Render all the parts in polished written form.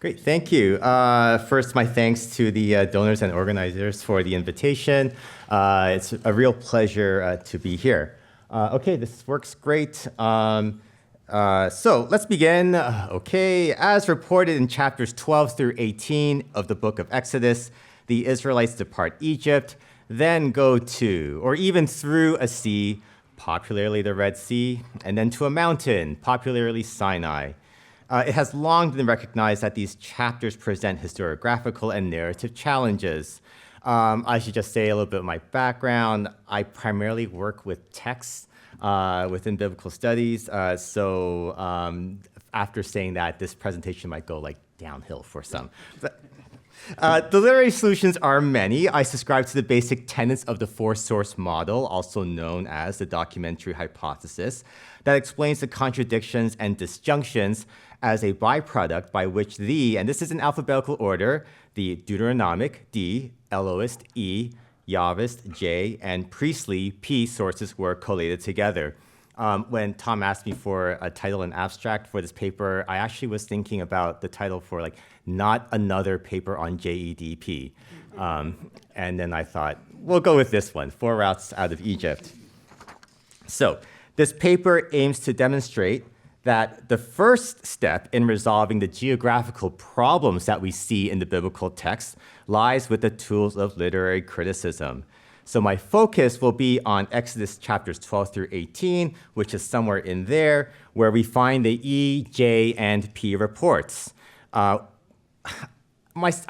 Great, thank you. First, my thanks to the donors and organizers for the invitation. It's a real pleasure to be here. Okay, this works great. So let's begin. Okay, as reported in chapters 12 through 18 of the book of Exodus, the Israelites depart Egypt, then go to, or even through a sea, popularly the Red Sea, and then to a mountain, popularly Sinai. It has long been recognized that these chapters present historiographical and narrative challenges. I should just say a little bit of my background. I primarily work with texts within biblical studies. So after saying that, this presentation might go like downhill for some. The literary solutions are many. I subscribe to the basic tenets of the four-source model, also known as the documentary hypothesis, that explains the contradictions and disjunctions as a byproduct by which the, and this is in alphabetical order, the Deuteronomic, D, Elohist, E, Yahwist, J, and priestly, P sources were collated together. When Tom asked me for a title and abstract for this paper, I actually was thinking about the title for like, not another paper on JEDP. And then I thought, we'll go with this one, 4 Routes Out of Egypt. So this paper aims to demonstrate that the first step in resolving the geographical problems that we see in the biblical text lies with the tools of literary criticism. So my focus will be on Exodus chapters 12 through 18, which is somewhere in there, where we find the E, J, and P reports. I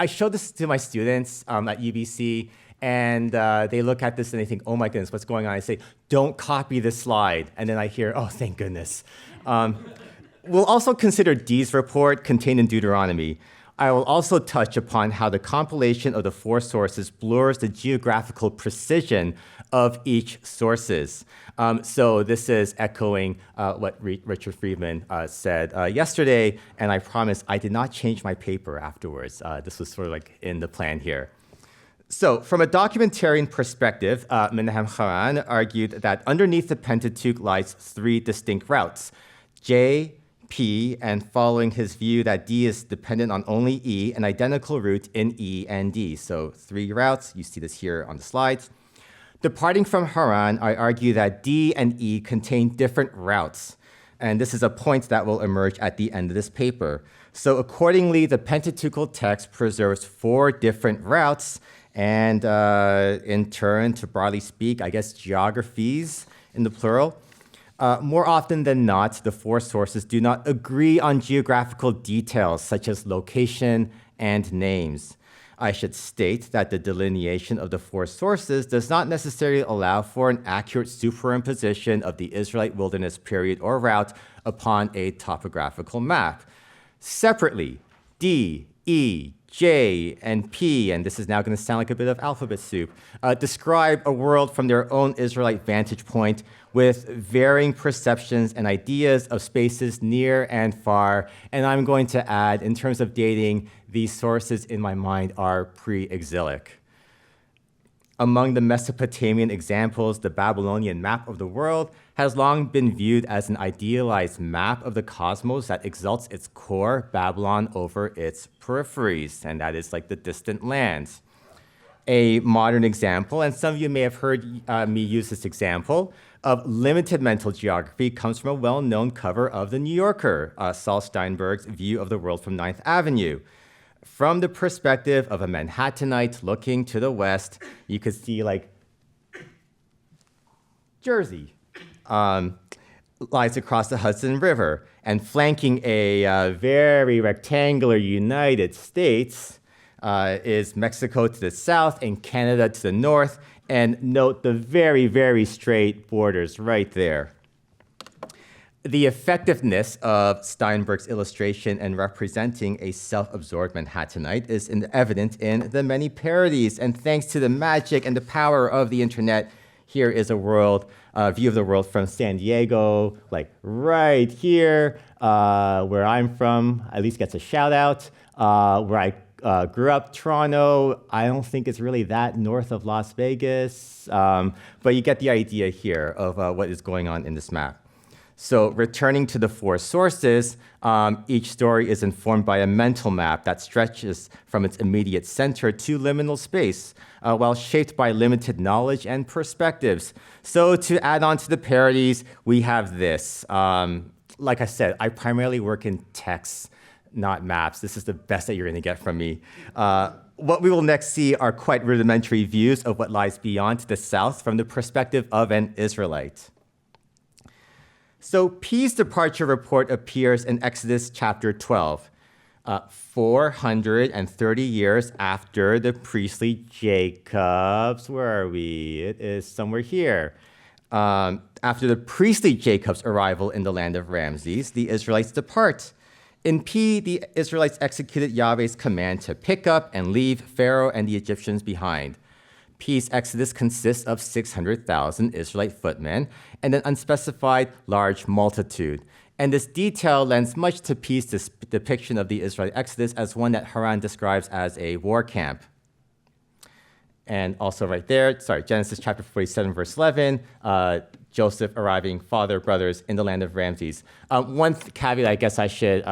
showed this to my students at UBC, and they look at this and they think, oh my goodness, what's going on? I say, don't copy this slide. And then I hear, oh, thank goodness. We'll also consider D's report contained in Deuteronomy. I will also touch upon how the compilation of the 4 sources blurs the geographical precision of each sources. So this is echoing what Richard Friedman said yesterday, and I promise I did not change my paper afterwards. This was sort of like in the plan here. So from a documentarian perspective, Menahem Haran argued that underneath the Pentateuch lies 3 distinct routes, J, P, and following his view that D is dependent on only E, an identical route in E and D. So 3 routes, you see this here on the slides. Departing from Haran, I argue that D and E contain different routes. And this is a point that will emerge at the end of this paper. So accordingly, the Pentateuchal text preserves 4 different routes, and in turn, to broadly speak, I guess geographies in the plural. More often than not, the 4 sources do not agree on geographical details such as location and names. I should state that the delineation of the 4 sources does not necessarily allow for an accurate superimposition of the Israelite wilderness period or route upon a topographical map. Separately, D, E, J, and P, and this is now going to sound like a bit of alphabet soup, describe a world from their own Israelite vantage point with varying perceptions and ideas of spaces near and far. And I'm going to add, in terms of dating, these sources in my mind are pre-exilic. Among the Mesopotamian examples, the Babylonian map of the world has long been viewed as an idealized map of the cosmos that exalts its core, Babylon, over its peripheries, and that is like the distant lands. A modern example, and some of you may have heard me use this example, of limited mental geography comes from a well-known cover of The New Yorker, Saul Steinberg's view of the world from 9th Avenue. From the perspective of a Manhattanite looking to the west, you could see like Jersey lies across the Hudson River, and flanking a very rectangular United States is Mexico to the south and Canada to the north, and note the very, very straight borders right there. The effectiveness of Steinberg's illustration in representing a self-absorbed Manhattanite is evident in the many parodies, and thanks to the magic and the power of the internet, here is a view of the world from San Diego, like right here, where I'm from, at least gets a shout out, where I grew up, Toronto. I don't think it's really that north of Las Vegas, but you get the idea here of what is going on in this map. So returning to the four sources, each story is informed by a mental map that stretches from its immediate center to liminal space, while shaped by limited knowledge and perspectives. So to add on to the parodies, we have this. Like I said, I primarily work in texts, not maps. This is the best that you're going to get from me. What we will next see are quite rudimentary views of what lies beyond to the south from the perspective of an Israelite. So P's departure report appears in Exodus chapter 12, 430 years after the priestly Jacob's, where are we? It is somewhere here. After the priestly Jacob's arrival in the land of Ramses, the Israelites depart. In P, the Israelites executed Yahweh's command to pick up and leave Pharaoh and the Egyptians behind. P's exodus consists of 600,000 Israelite footmen and an unspecified large multitude. And this detail lends much to P's depiction of the Israelite exodus as one that Haran describes as a war camp. And also right there, Genesis chapter 47, verse 11, Joseph arriving, father, brothers, in the land of Ramses. One caveat I guess I should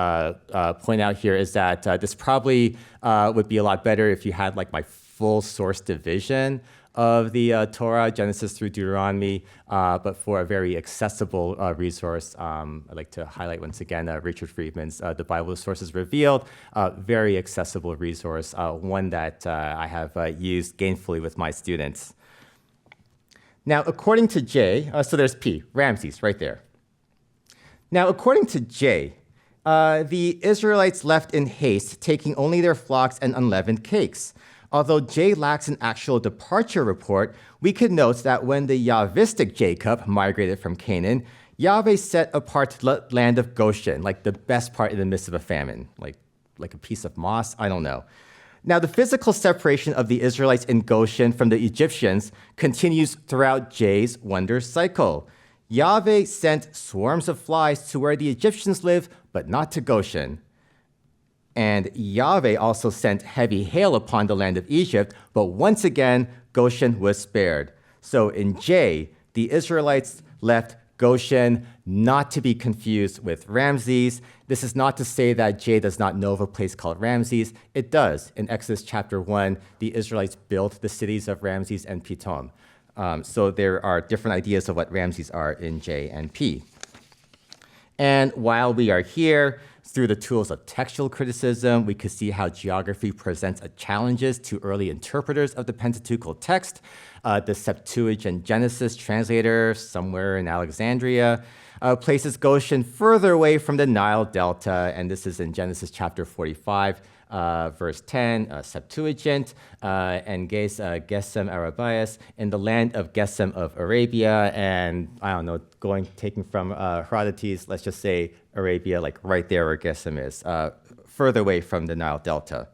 point out here is that this probably would be a lot better if you had like my full source division of the Torah, Genesis through Deuteronomy, but for a very accessible resource, I'd like to highlight once again Richard Friedman's The Bible Sources Revealed, very accessible resource, one that I have used gainfully with my students. Now, according to J, so there's P, Ramses, right there. Now, according to J, the Israelites left in haste, taking only their flocks and unleavened cakes. Although J lacks an actual departure report, we could note that when the Yahvistic Jacob migrated from Canaan, Yahweh set apart the land of Goshen, like the best part in the midst of a famine, like a piece of moss, I don't know. Now, the physical separation of the Israelites in Goshen from the Egyptians continues throughout J's wonder cycle. Yahweh sent swarms of flies to where the Egyptians live, but not to Goshen. And Yahweh also sent heavy hail upon the land of Egypt, but once again, Goshen was spared. So in J, the Israelites left Goshen, not to be confused with Ramses. This is not to say that J does not know of a place called Ramses. It does. In Exodus chapter 1, the Israelites built the cities of Ramses and Pithom. So there are different ideas of what Ramses are in J and P. And while we are here, through the tools of textual criticism, we could see how geography presents challenges to early interpreters of the Pentateuchal text. The Septuagint Genesis translator, somewhere in Alexandria, places Goshen further away from the Nile Delta, and this is in Genesis chapter 45, verse 10, Septuagint, and Gesem Arabias, in the land of Gesem of Arabia, and I don't know, taking from Herodotus, let's just say Arabia, like right there where Gesem is, further away from the Nile Delta.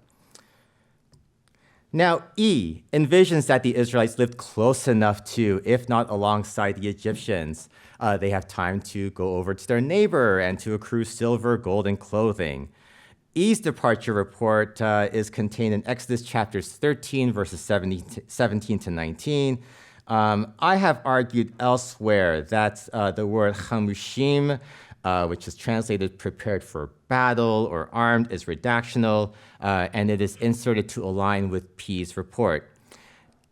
Now, E envisions that the Israelites lived close enough to, if not alongside the Egyptians. They have time to go over to their neighbor and to accrue silver, gold, and clothing. E's departure report is contained in Exodus chapters 13, verses 17 to 19. I have argued elsewhere that the word chamushim, which is translated prepared for battle or armed, is redactional, and it is inserted to align with P's report.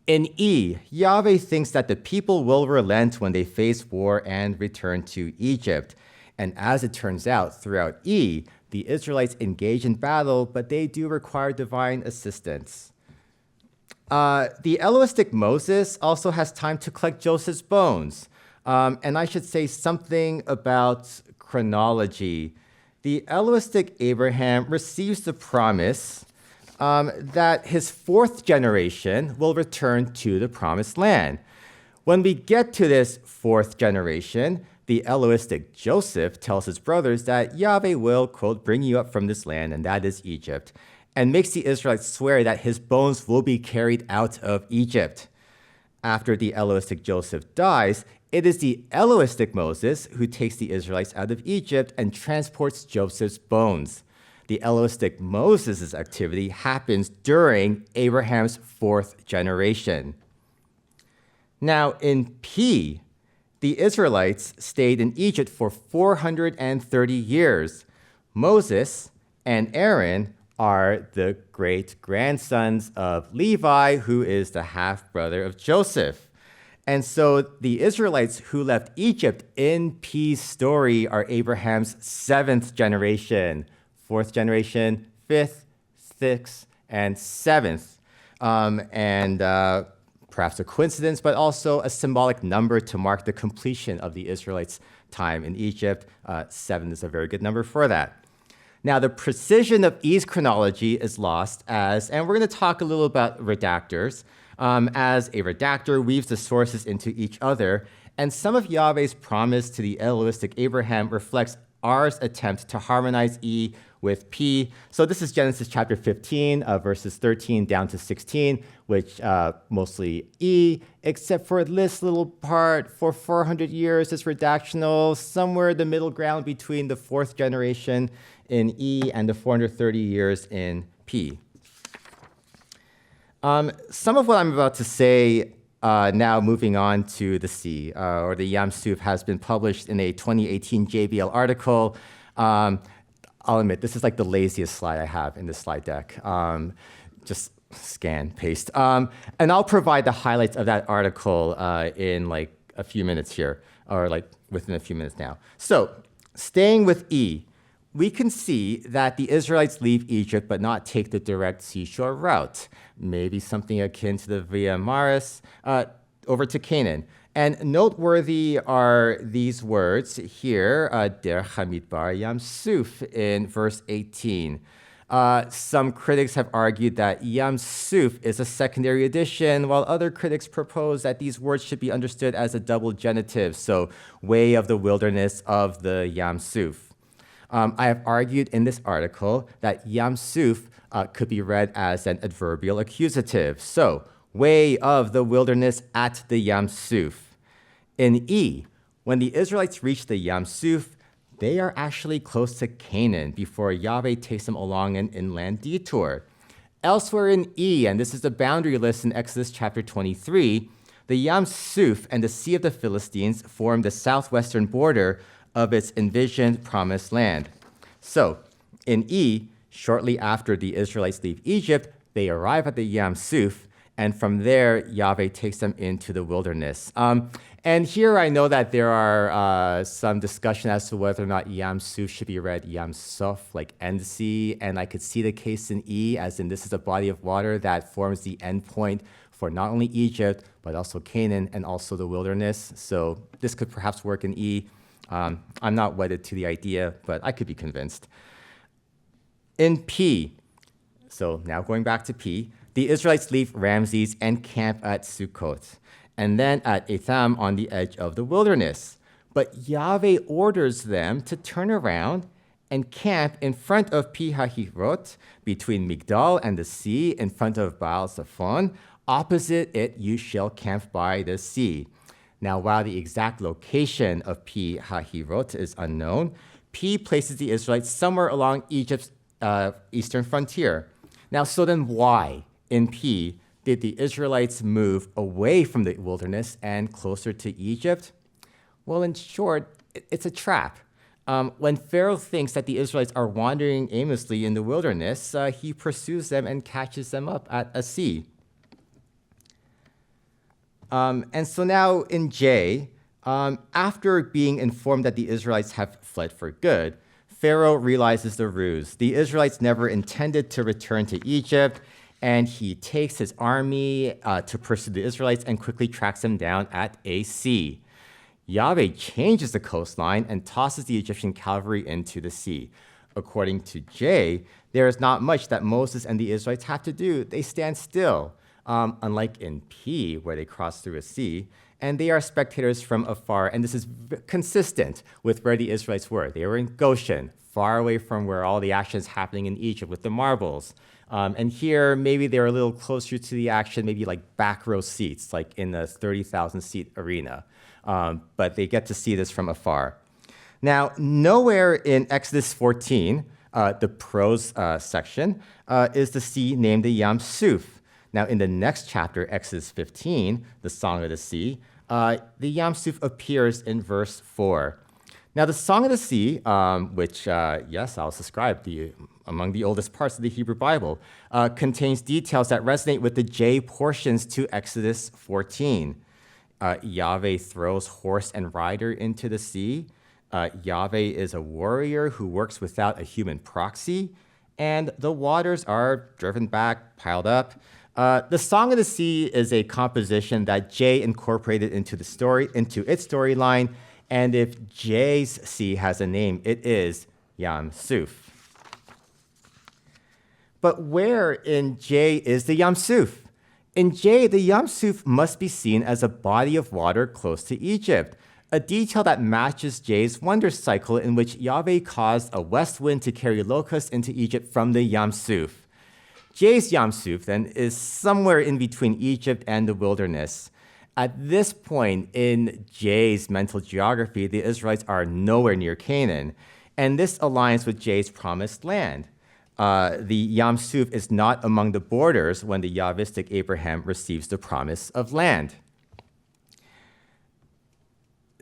In E, Yahweh thinks that the people will relent when they face war and return to Egypt. And as it turns out, throughout E, the Israelites engage in battle, but they do require divine assistance. The Elohistic Moses also has time to collect Joseph's bones. And I should say something about chronology. The Elohistic Abraham receives the promise that his fourth generation will return to the promised land. When we get to this fourth generation, the Elohistic Joseph tells his brothers that Yahweh will, quote, bring you up from this land, and that is Egypt, and makes the Israelites swear that his bones will be carried out of Egypt. After the Elohistic Joseph dies, it is the Elohistic Moses who takes the Israelites out of Egypt and transports Joseph's bones. The Elohistic Moses' activity happens during Abraham's fourth generation. Now, in P, the Israelites stayed in Egypt for 430 years. Moses and Aaron are the great-grandsons of Levi, who is the half-brother of Joseph. And so the Israelites who left Egypt in P's story are Abraham's 7th generation, 4th generation, 5th, 6th, and 7th. Perhaps a coincidence, but also a symbolic number to mark the completion of the Israelites' time in Egypt. 7 is a very good number for that. Now, the precision of E's chronology is lost and we're going to talk a little about redactors, as a redactor weaves the sources into each other, and some of Yahweh's promise to the Elohistic Abraham reflects R's attempt to harmonize E with P. So this is Genesis chapter 15, verses 13 down to 16, which mostly E, except for this little part, for 400 years, it's redactional, somewhere the middle ground between the 4th generation in E and the 430 years in P. Some of what I'm about to say now moving on to the C, or the Yam Suf, has been published in a 2018 JBL article. I'll admit, this is like the laziest slide I have in this slide deck. Just scan, paste. And I'll provide the highlights of that article in like a few minutes here, or like within a few minutes now. So staying with E, we can see that the Israelites leave Egypt but not take the direct seashore route, maybe something akin to the Via Maris, over to Canaan. And noteworthy are these words here, Der Hamidbar Yam Suf, in verse 18. Some critics have argued that Yam Suf is a secondary addition, while other critics propose that these words should be understood as a double genitive, so way of the wilderness of the Yam Suf. I have argued in this article that Yam Suf could be read as an adverbial accusative, so way of the wilderness at the Yam Suf. In E, when the Israelites reach the Yam Suf, they are actually close to Canaan before Yahweh takes them along an inland detour. Elsewhere in E, and this is the boundary list in Exodus chapter 23, the Yam Suf and the Sea of the Philistines form the southwestern border of its envisioned promised land. So, in E, shortly after the Israelites leave Egypt, they arrive at the Yam Suf, and from there, Yahweh takes them into the wilderness. And here I know that there are some discussion as to whether or not Yam Suf should be read Yam Suf, like end sea, and I could see the case in E, as in this is a body of water that forms the endpoint for not only Egypt, but also Canaan and also the wilderness. So this could perhaps work in E. I'm not wedded to the idea, but I could be convinced. In P, so now going back to P, the Israelites leave Ramses and camp at Sukkot, and then at Etham on the edge of the wilderness. But Yahweh orders them to turn around and camp in front of Pi Hahirot, between Migdal and the sea, in front of Baal Zephon. Opposite it, you shall camp by the sea. Now, while the exact location of Pi Hahirot is unknown, P places the Israelites somewhere along Egypt's eastern frontier. Now, so then why, in P, did the Israelites move away from the wilderness and closer to Egypt? Well, in short, it's a trap. When Pharaoh thinks that the Israelites are wandering aimlessly in the wilderness, he pursues them and catches them up at a sea. And so now in J, after being informed that the Israelites have fled for good, Pharaoh realizes the ruse. The Israelites never intended to return to Egypt, and he takes his army to pursue the Israelites and quickly tracks them down at a sea. Yahweh changes the coastline and tosses the Egyptian cavalry into the sea. According to J, there is not much that Moses and the Israelites have to do. They stand still, unlike in P, where they cross through a sea, and they are spectators from afar, and this is consistent with where the Israelites were. They were in Goshen, far away from where all the action is happening in Egypt with the marbles. And here, maybe they're a little closer to the action, maybe like back row seats, like in the 30,000 seat arena. But they get to see this from afar. Now, nowhere in Exodus 14, the prose section, is the sea named the Yam Suf. Now, in the next chapter, Exodus 15, the Song of the Sea, the Yam Suf appears in verse 4. Now, the Song of the Sea, which, yes, I'll subscribe, among the oldest parts of the Hebrew Bible, contains details that resonate with the J portions to Exodus 14. Yahweh throws horse and rider into the sea. Yahweh is a warrior who works without a human proxy. And the waters are driven back, piled up. The Song of the Sea is a composition that J incorporated into its storyline. And if J's sea has a name, it is Yam Suf. But where in J is the Yam Suf? In J, the Yam Suf must be seen as a body of water close to Egypt, a detail that matches J's wonder cycle in which Yahweh caused a west wind to carry locusts into Egypt from the Yam Suf. J's Yam Suf, then, is somewhere in between Egypt and the wilderness. At this point in J's mental geography, the Israelites are nowhere near Canaan, and this aligns with J's promised land. The Yam Suf is not among the borders when the Yahvistic Abraham receives the promise of land.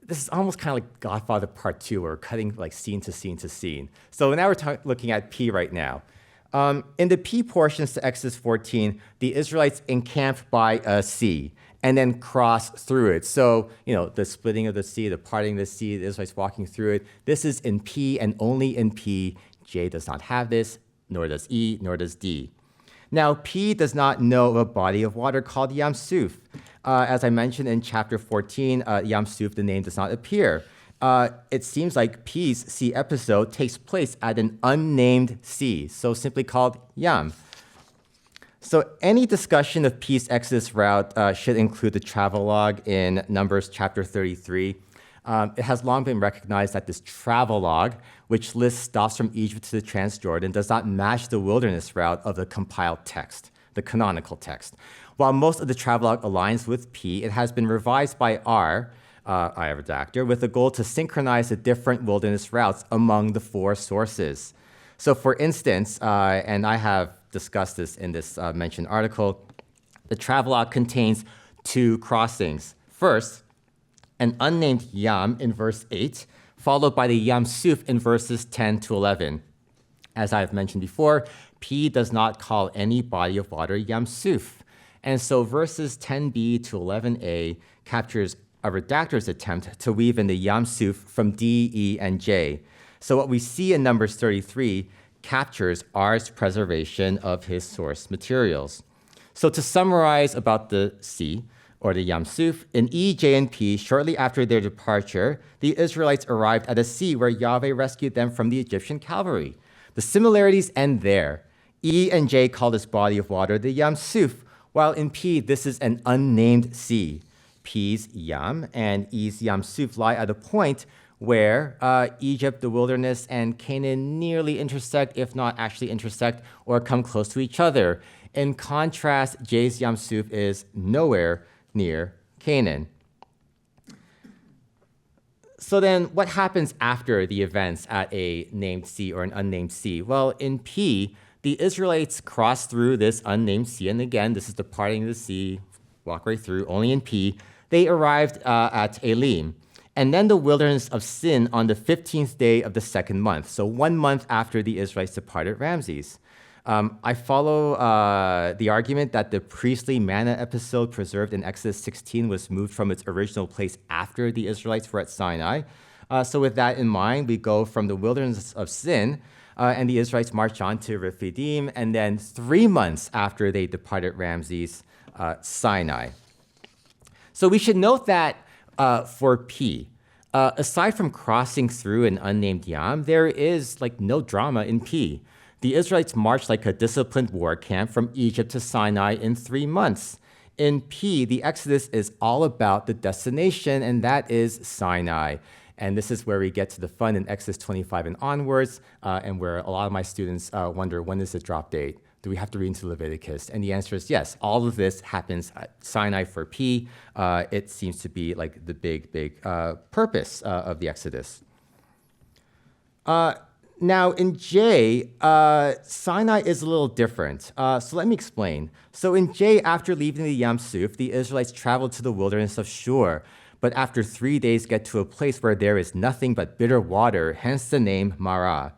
This is almost kind of like Godfather Part 2, where we're cutting like scene to scene to scene. So now we're looking at P right now. In the P portions to Exodus 14, the Israelites encamp by a sea and then cross through it. So, the splitting of the sea, the parting of the sea, the Israelites walking through it. This is in P and only in P. J does not have this, nor does E, nor does D. Now, P does not know of a body of water called Yam Suf. As I mentioned in chapter 14, Yam Suf, the name does not appear. It seems like P's sea episode takes place at an unnamed sea, so simply called Yam. So any discussion of P's Exodus route should include the travelogue in Numbers chapter 33. It has long been recognized that this travelogue, which lists stops from Egypt to the Transjordan, does not match the wilderness route of the compiled text, the canonical text. While most of the travelogue aligns with P, it has been revised by R, I redactor, with the goal to synchronize the different wilderness routes among the four sources. So for instance, and I have discussed this in this mentioned article, the travelogue contains two crossings. First, an unnamed Yam in verse 8, followed by the Yam Suf in verses 10 to 11. As I've mentioned before, P does not call any body of water Yam Suf. And so verses 10b to 11a captures a redactor's attempt to weave in the Yam Suf from D, E, and J. So what we see in Numbers 33 captures R's preservation of his source materials. So to summarize about the sea, or the Yam Suf, in E, J, and P, shortly after their departure, the Israelites arrived at a sea where Yahweh rescued them from the Egyptian cavalry. The similarities end there. E and J call this body of water the Yam Suf, while in P, this is an unnamed sea. P's Yam and E's Yam Suf lie at a point where Egypt, the wilderness, and Canaan nearly intersect, if not actually intersect, or come close to each other. In contrast, J's Yam Suf is nowhere near Canaan. So then what happens after the events at a named sea or an unnamed sea? Well, in P, the Israelites cross through this unnamed sea, and again, this is the parting of the sea, walk right through, only in P. They arrived at Elim, and then the wilderness of Sin on the 15th day of the second month, so 1 month after the Israelites departed Ramses. I follow the argument that the priestly manna episode preserved in Exodus 16 was moved from its original place after the Israelites were at Sinai. So with that in mind, we go from the wilderness of Sin, and the Israelites march on to Rephidim, and then 3 months after they departed Ramses, Sinai. So we should note that for P, aside from crossing through an unnamed Yam, there is no drama in P. The Israelites marched like a disciplined war camp from Egypt to Sinai in 3 months. In P, the Exodus is all about the destination, and that is Sinai. And this is where we get to the fun in Exodus 25 and onwards, and where a lot of my students wonder, when is the drop date? Do we have to read into Leviticus? And the answer is yes. All of this happens at Sinai for P. It seems to be the big purpose of the Exodus. Now, in J, Sinai is a little different. So let me explain. So in J, after leaving the Yam Suf, the Israelites traveled to the wilderness of Shur, but after 3 days get to a place where there is nothing but bitter water, hence the name Marah.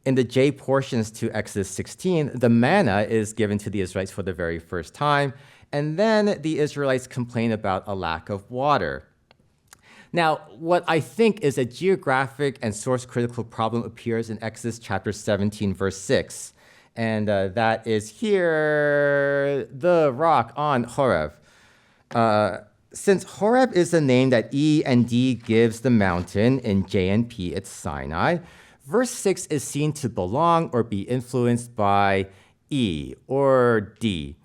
In the J portions to Exodus 16, the manna is given to the Israelites for the very first time, and then the Israelites complain about a lack of water. Now, what I think is a geographic and source-critical problem appears in Exodus chapter 17, verse 6. And that is here, the rock on Horeb. Since Horeb is the name that E and D gives the mountain, in J and P it's Sinai, verse 6 is seen to belong or be influenced by E or D.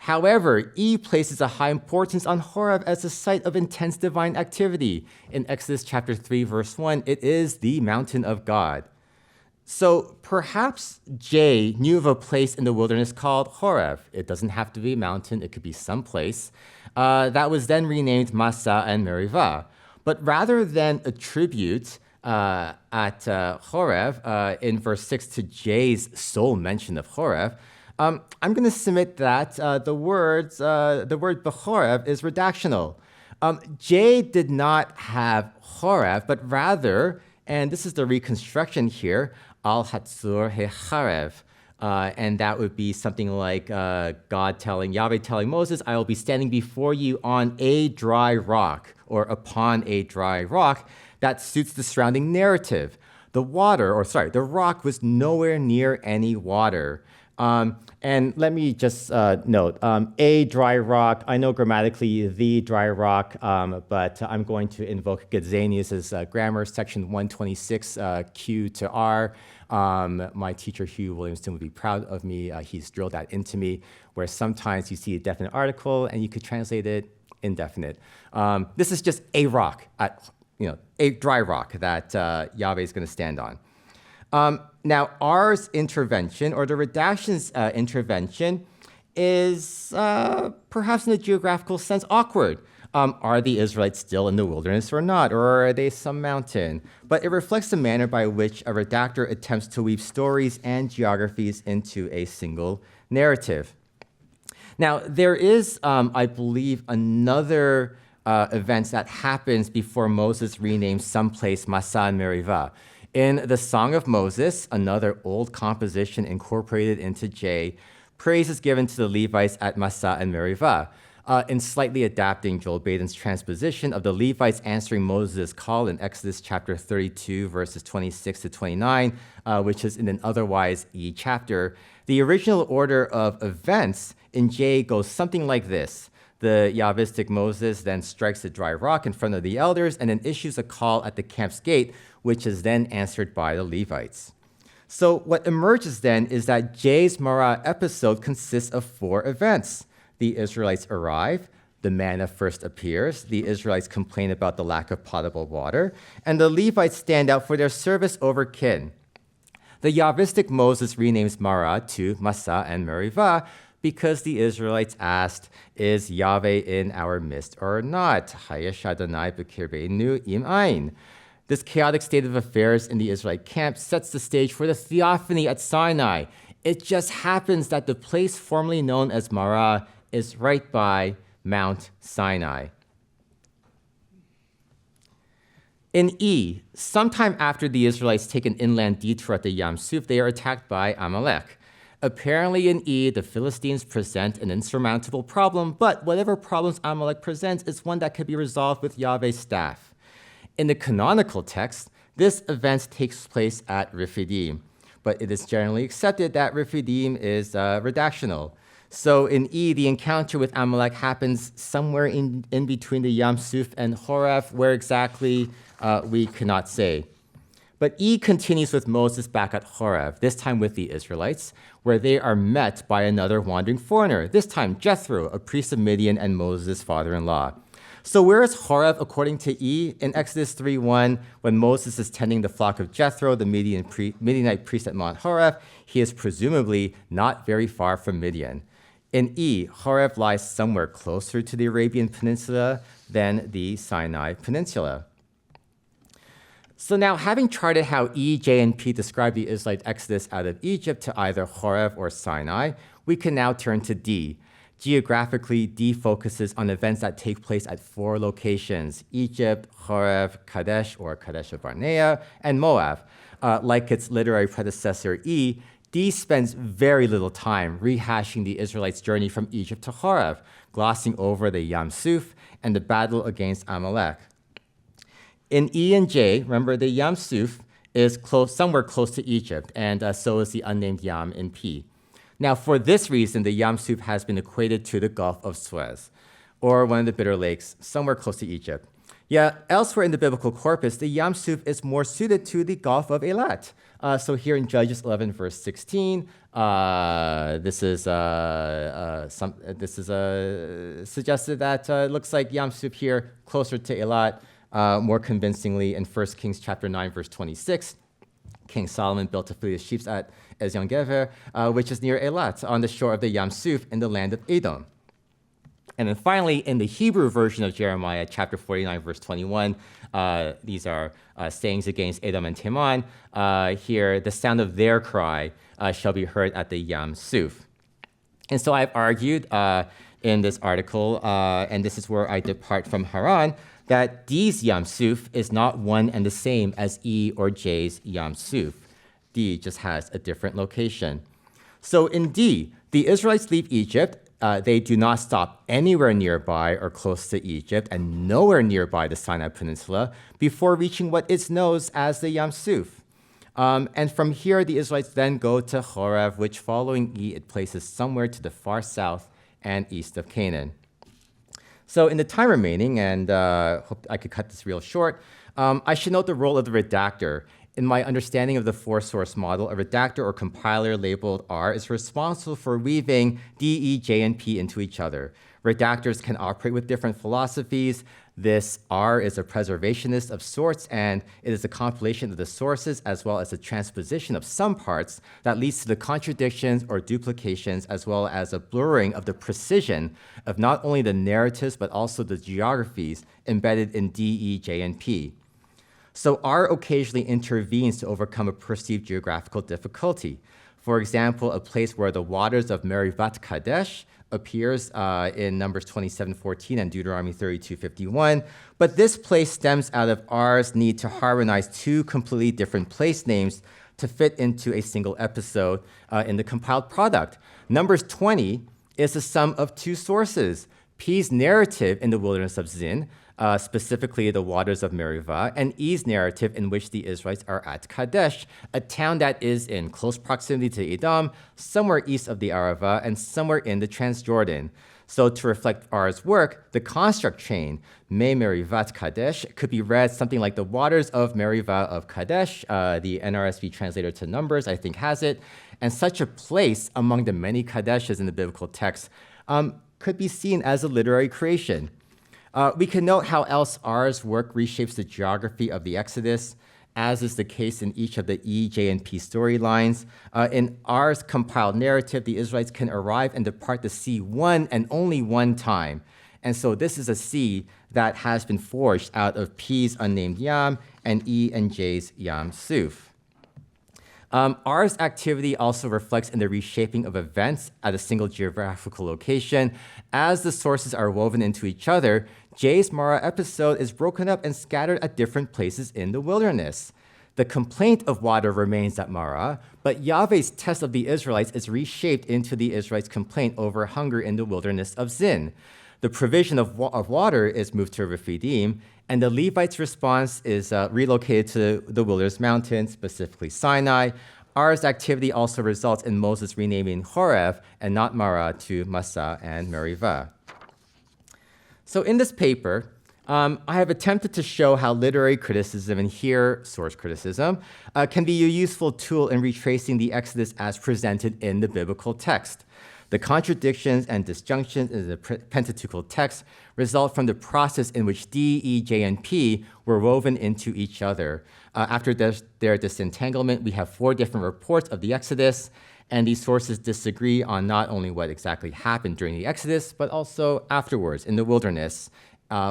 However, E places a high importance on Horeb as a site of intense divine activity. In Exodus chapter 3, verse 1, it is the mountain of God. So perhaps J knew of a place in the wilderness called Horeb. It doesn't have to be a mountain, it could be some place. That was then renamed Massa and Merivah. But rather than attribute at Horeb in verse 6 to J's sole mention of Horeb, I'm going to submit that the word Behoreb is redactional. J did not have Horeb, but rather, and this is the reconstruction here, Al Hatzur Hecharev. And that would be something like Yahweh telling Moses, I will be standing before you on a dry rock, or upon a dry rock. That suits the surrounding narrative. The rock was nowhere near any water. And let me just note, a dry rock, I know grammatically the dry rock, but I'm going to invoke Gadzenius's grammar, section 126, Q to R. My teacher, Hugh Williamson, would be proud of me. He's drilled that into me, where sometimes you see a definite article and you could translate it indefinite. This is just a rock, a dry rock that Yahweh is going to stand on. Now, R's intervention, or the redaction's intervention, is perhaps in a geographical sense awkward. Are the Israelites still in the wilderness or not, or are they some mountain? But it reflects the manner by which a redactor attempts to weave stories and geographies into a single narrative. Now, there is, I believe, another event that happens before Moses renames some place Massa and Merivah. In the Song of Moses, another old composition incorporated into J, praise is given to the Levites at Massa and Merivah. In slightly adapting Joel Baden's transposition of the Levites answering Moses' call in Exodus chapter 32, verses 26 to 29, which is in an otherwise E chapter, the original order of events in J goes something like this. The Yahvistic Moses then strikes the dry rock in front of the elders and then issues a call at the camp's gate, which is then answered by the Levites. So what emerges then is that J's Marah episode consists of 4 events. The Israelites arrive, the manna first appears, the Israelites complain about the lack of potable water, and the Levites stand out for their service over kin. The Yahvistic Moses renames Marah to Massa and Merivah because the Israelites asked, is Yahweh in our midst or not? Hayesh Adonai b'kirbeinu im ein. This chaotic state of affairs in the Israelite camp sets the stage for the theophany at Sinai. It just happens that the place formerly known as Marah is right by Mount Sinai. In E, sometime after the Israelites take an inland detour at the Yam Suf, they are attacked by Amalek. Apparently in E, the Philistines present an insurmountable problem, but whatever problems Amalek presents is one that can be resolved with Yahweh's staff. In the canonical text, this event takes place at Rephidim, but it is generally accepted that Rephidim is redactional. So in E, the encounter with Amalek happens somewhere in between the Yam Suf and Horeb, where exactly we cannot say. But E continues with Moses back at Horeb, this time with the Israelites, where they are met by another wandering foreigner, this time Jethro, a priest of Midian and Moses' father-in-law. So where is Horeb according to E? In Exodus 3:1, when Moses is tending the flock of Jethro, the Midianite priest at Mount Horeb, he is presumably not very far from Midian. In E, Horeb lies somewhere closer to the Arabian Peninsula than the Sinai Peninsula. So now, having charted how E, J, and P describe the Israelite exodus out of Egypt to either Horeb or Sinai, we can now turn to D. Geographically, D focuses on events that take place at 4 locations: Egypt, Horeb, Kadesh or Kadesh of Barnea, and Moab. Like its literary predecessor E, D spends very little time rehashing the Israelites' journey from Egypt to Horeb, glossing over the Yam Suf and the battle against Amalek. In E and J, remember the Yam Suf is somewhere close to Egypt, and so is the unnamed Yam in P. Now, for this reason, the Yam Suf has been equated to the Gulf of Suez, or one of the Bitter Lakes, somewhere close to Egypt. Yeah, elsewhere in the biblical corpus, the Yam Suf is more suited to the Gulf of Eilat. So here in Judges 11, verse 16, this is suggested that it looks like Yam Suf here, closer to Eilat. More convincingly, in 1 Kings chapter 9, verse 26, King Solomon built a fleet of ships at Ezion-Geber, which is near Eilat, on the shore of the Yam Suf in the land of Edom. And then finally, in the Hebrew version of Jeremiah, chapter 49, verse 21, these are sayings against Edom and Teman. Here, the sound of their cry shall be heard at the Yam Suf. And so I've argued in this article, and this is where I depart from Haran, that D's Yam Suf is not one and the same as E or J's Yam Suf. D just has a different location. So in D, the Israelites leave Egypt. They do not stop anywhere nearby or close to Egypt and nowhere nearby the Sinai Peninsula before reaching what is known as the Yam Suf. And from here, the Israelites then go to Horeb, which following E, it places somewhere to the far south and east of Canaan. So in the time remaining, and hope I could cut this real short, I should note the role of the redactor. In my understanding of the 4-source model, a redactor or compiler labeled R is responsible for weaving D, E, J, and P into each other. Redactors can operate with different philosophies. This R is a preservationist of sorts, and it is a compilation of the sources as well as a transposition of some parts that leads to the contradictions or duplications, as well as a blurring of the precision of not only the narratives but also the geographies embedded in D, E, J, and P. So R occasionally intervenes to overcome a perceived geographical difficulty. For example, a place where the waters of Merivat Kadesh appears in Numbers 27:14 and Deuteronomy 32:51, but this place stems out of R's need to harmonize 2 completely different place names to fit into a single episode in the compiled product. Numbers 20 is the sum of 2 sources: P's narrative in the wilderness of Zin, specifically the waters of Merivah, and E's narrative in which the Israelites are at Kadesh, a town that is in close proximity to Edom, somewhere east of the Arava, and somewhere in the Transjordan. So to reflect R's work, the construct chain, Me Merivat Kadesh, could be read something like the waters of Merivah of Kadesh. The NRSV translator to Numbers, I think, has it. And such a place among the many Kadeshes in the biblical text could be seen as a literary creation. We can note how else R's work reshapes the geography of the Exodus, as is the case in each of the E, J, and P storylines. In R's compiled narrative, the Israelites can arrive and depart the sea one and only one time. And so this is a sea that has been forged out of P's unnamed Yam and E and J's Yam Suf. R's activity also reflects in the reshaping of events at a single geographical location. As the sources are woven into each other, J's Mara episode is broken up and scattered at different places in the wilderness. The complaint of water remains at Mara, but Yahweh's test of the Israelites is reshaped into the Israelites' complaint over hunger in the wilderness of Zin. The provision of water is moved to Rephidim, and the Levites' response is relocated to the wilderness mountains, specifically Sinai. R's activity also results in Moses renaming Horeb and not Mara to Massa and Merivah. So in this paper, I have attempted to show how literary criticism, and here source criticism, can be a useful tool in retracing the Exodus as presented in the biblical text. The contradictions and disjunctions in the Pentateuchal text result from the process in which D, E, J, and P were woven into each other. After their disentanglement, we have 4 different reports of the Exodus, and these sources disagree on not only what exactly happened during the Exodus, but also afterwards in the wilderness,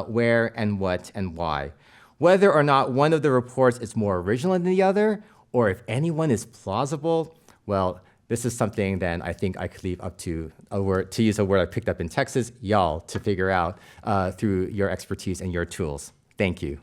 where and what and why. Whether or not one of the reports is more original than the other, or if anyone is plausible, well, this is something then I think I could leave up to a word, to use a word I picked up in Texas, y'all, to figure out through your expertise and your tools. Thank you.